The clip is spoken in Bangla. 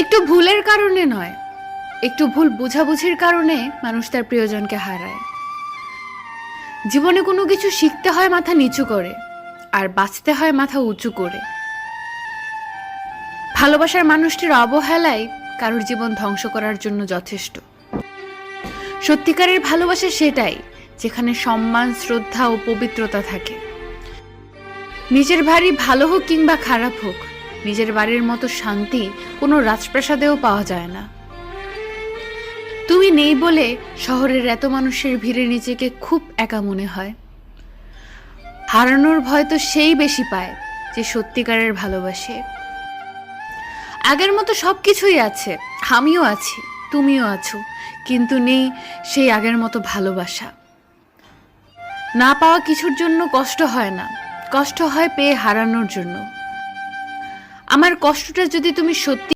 একটু ভুলের কারণে নয়, একটু ভুল বোঝাবুঝির কারণে মানুষ তার প্রিয়জনকে হারায়। জীবনে কোনো কিছু শিখতে হয় মাথা নিচু করে, আর বাঁচতে হয় মাথা উঁচু করে। ভালোবাসার মানুষটির অবহেলাই কারোর জীবন ধ্বংস করার জন্য যথেষ্ট। সত্যিকারের ভালোবাসা সেটাই, যেখানে সম্মান, শ্রদ্ধা ও পবিত্রতা থাকে। নিজের বাড়ি ভালো হোক কিংবা খারাপ হোক, নিজের বাড়ির মতো শান্তি কোনো রাজপ্রাসাদেও পাওয়া যায় না। তুমি নেই বলে শহরের এত মানুষের ভিড়ে নিজেকে খুব একা মনে হয়। হারানোর ভয় তো সেই বেশি পায় যে সত্যিকারের ভালোবাসে। আগের মতো সবকিছুই আছে, আমিও আছি, তুমিও আছো, কিন্তু নেই সেই আগের মতো ভালোবাসা। না পাওয়া কিছুর জন্য কষ্ট হয় না, কষ্ট হয় পেয়ে হারানোর জন্য। আমার কষ্টটা যদি তুমি সত্যি